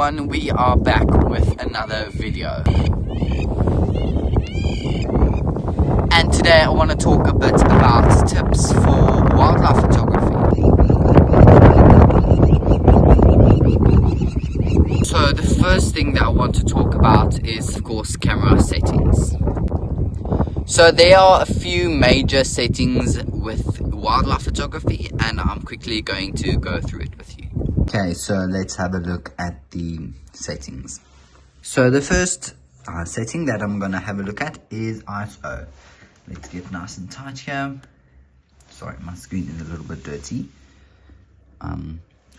everyone, we are back with another video. And today I want to talk a bit about tips for wildlife photography. So the first thing that I want to talk about is, of course, camera settings. So there are a few major settings with wildlife photography, and I'm quickly going to go through it with you. Okay, so let's have a look at the settings. So the first setting that I'm going to have a look at is ISO. Let's get nice and tight here. Sorry, my screen is a little bit dirty.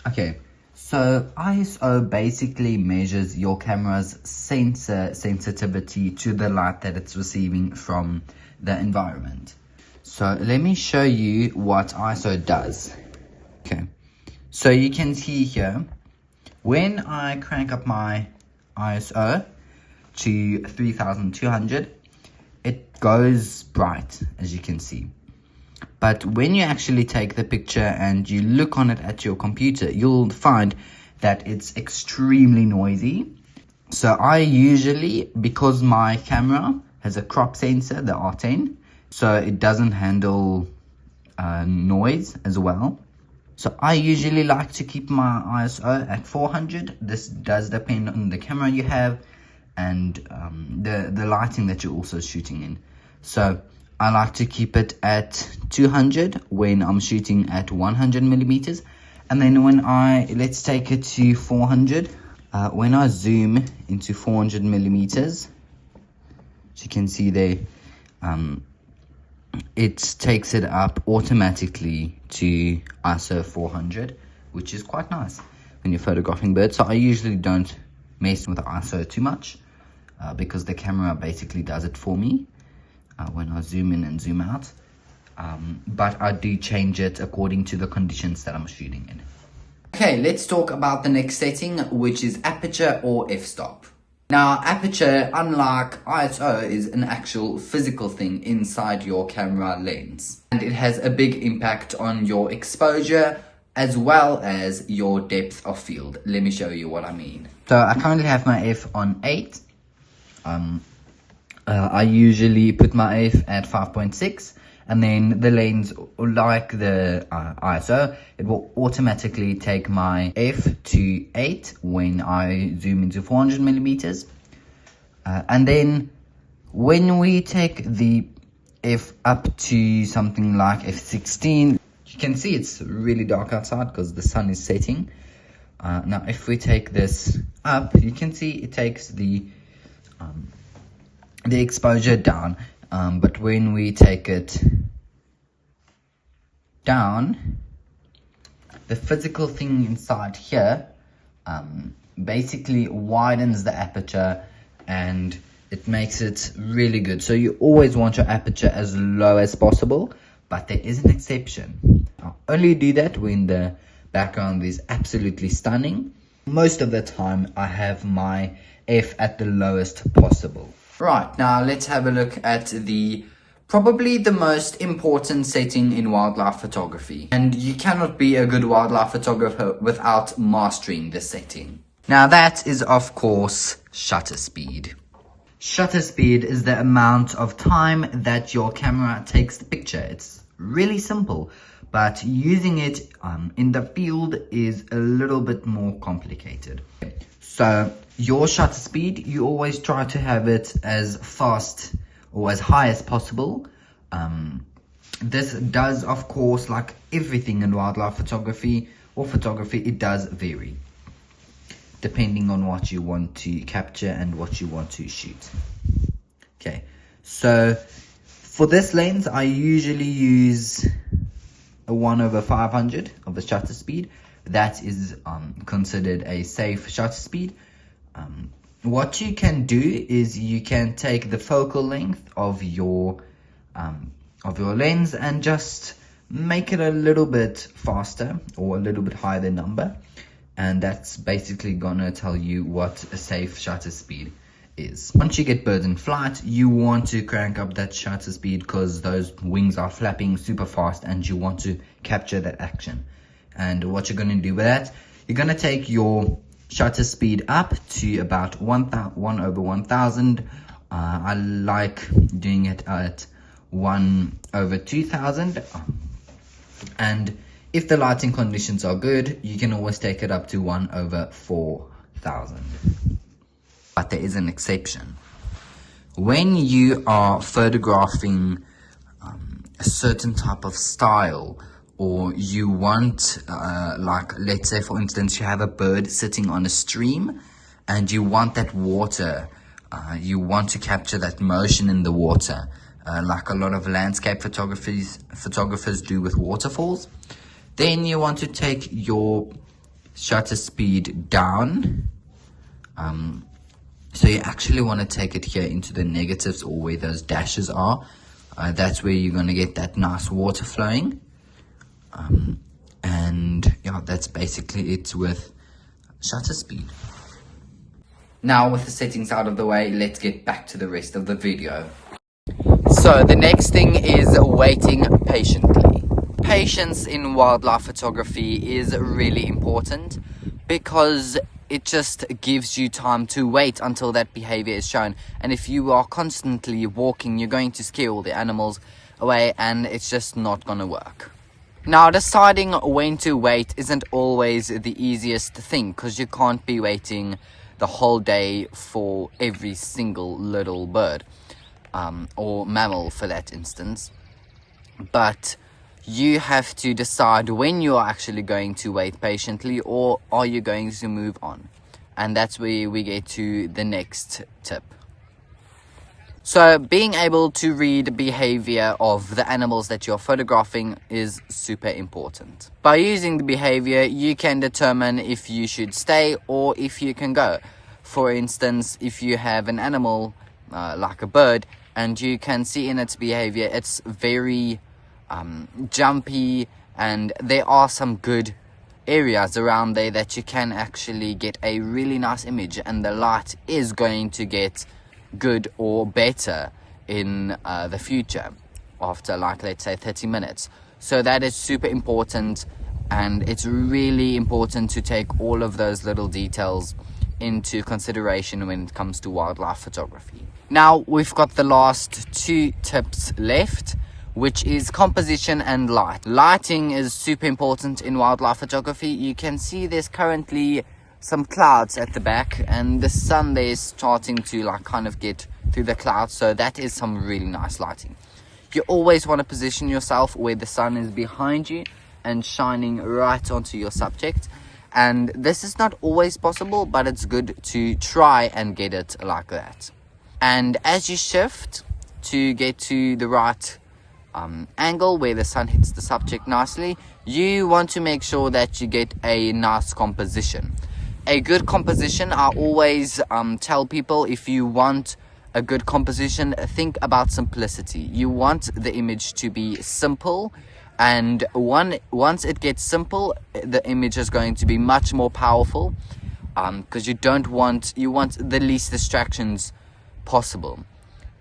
Okay, so ISO basically measures your camera's sensor sensitivity to the light that it's receiving from the environment. So let me show you what ISO does. Okay, so you can see here, when I crank up my ISO to 3200, it goes bright, as you can see. But when you actually take the picture and you look on it at your computer, you'll find that it's extremely noisy. So I usually, because my camera has a crop sensor, the R10, so it doesn't handle noise as well. So I usually like to keep my ISO at 400. This does depend on the camera you have and the lighting that you're also shooting in. So I like to keep it at 200 when I'm shooting at 100 millimeters. And then when let's take it to 400. When I zoom into 400 millimeters, as you can see there, it takes it up automatically to ISO 400, which is quite nice when you're photographing birds. So I usually don't mess with the ISO too much because the camera basically does it for me when I zoom in and zoom out. But I do change it according to the conditions that I'm shooting in. Okay, let's talk about the next setting, which is aperture or f-stop. Now, aperture, unlike ISO, is an actual physical thing inside your camera lens. And it has a big impact on your exposure as well as your depth of field. Let me show you what I mean. So I currently have my f on 8. I usually put my f at 5.6. And then the lens, like the ISO, it will automatically take my f to 8 when I zoom into 400 millimeters. And then when we take the f up to something like f16, you can see it's really dark outside because the sun is setting. Now if we take this up, you can see it takes the exposure down. But when we take it down, the physical thing inside here basically widens the aperture and it makes it really good. So you always want your aperture as low as possible, but there is an exception. I only do that when the background is absolutely stunning. Most of the time I have my f at the lowest possible. Right, now let's have a look at probably the most important setting in wildlife photography. And you cannot be a good wildlife photographer without mastering this setting. Now that is, of course, shutter speed. Shutter speed is the amount of time that your camera takes the picture. It's really simple, but using it in the field is a little bit more complicated. So your shutter speed, you always try to have it as fast or as high as possible. This does, of course, like everything in wildlife photography or photography, it does vary depending on what you want to capture and what you want to shoot. Okay, so for this lens, I usually use a 1/500 of the shutter speed. That is considered a safe shutter speed. What you can do is you can take the focal length of your lens and just make it a little bit faster or a little bit higher than number, and that's basically gonna tell you what a safe shutter speed is. Once you get birds in flight, you want to crank up that shutter speed because those wings are flapping super fast and you want to capture that action. And what you're going to do with that, you're going to take your shutter speed up to about 1/1000. I like doing it at 1/2000. And if the lighting conditions are good, you can always take it up to 1/4000. But there is an exception. When you are photographing a certain type of style, or you want, like, let's say for instance, you have a bird sitting on a stream and you want that water, you want to capture that motion in the water, like a lot of landscape photographers do with waterfalls, then you want to take your shutter speed down. So you actually want to take it here into the negatives, or where those dashes are. That's where you're going to get that nice water flowing. And yeah, that's basically it with shutter speed. Now, with the settings out of the way, let's get back to the rest of the video. So the next thing is waiting patiently. Patience in wildlife photography is really important, because it just gives you time to wait until that behavior is shown. And if you are constantly walking, you're going to scare all the animals away, and it's just not going to work. Now, deciding when to wait isn't always the easiest thing, because you can't be waiting the whole day for every single little bird, or mammal for that instance. But you have to decide when you are actually going to wait patiently, or are you going to move on. And that's where we get to the next tip. So being able to read behavior of the animals that you're photographing is super important. By using the behavior, you can determine if you should stay or if you can go. For instance, if you have an animal like a bird, and you can see in its behavior, it's very jumpy, and there are some good areas around there that you can actually get a really nice image, and the light is going to get good or better in the future after, like, let's say 30 minutes. So that is super important, and it's really important to take all of those little details into consideration when it comes to wildlife photography. Now we've got the last two tips left, which is composition and light. Lighting is super important in wildlife photography. You can see there's currently some clouds at the back, and the sun there is starting to, like, kind of get through the clouds, so that is some really nice lighting. You always want to position yourself where the sun is behind you and shining right onto your subject, and this is not always possible, but it's good to try and get it like that. And as you shift to get to the right angle where the sun hits the subject nicely, you want to make sure that you get a nice composition. A good composition, I always tell people, if you want a good composition, think about simplicity. You want the image to be simple, and once it gets simple, the image is going to be much more powerful, because you want the least distractions possible.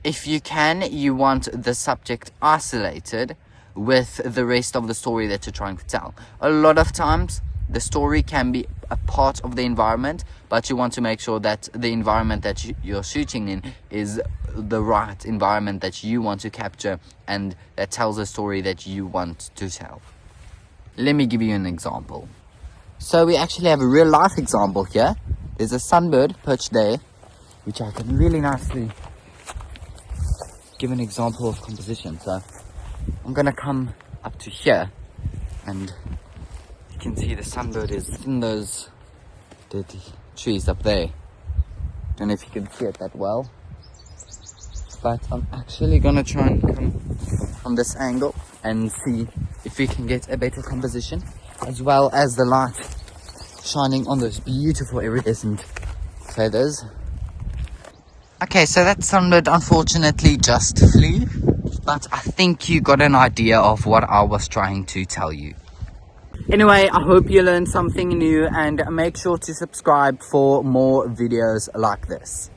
If you can, you want the subject isolated with the rest of the story that you're trying to tell. A lot of times the story can be a part of the environment, but you want to make sure that the environment that you're shooting in is the right environment that you want to capture, and that tells a story that you want to tell. Let me give you an example. So we actually have a real life example here. There's a sunbird perched there, which I can really nicely give an example of composition. So I'm gonna come up to here, and you can see the sunbird is in those dirty trees up there. Don't know if you can see it that well, but I'm actually gonna try and come from this angle and see if we can get a better composition, as well as the light shining on those beautiful iridescent feathers. Okay, so that sunbird unfortunately just flew, but I think you got an idea of what I was trying to tell you. Anyway, I hope you learned something new, and make sure to subscribe for more videos like this.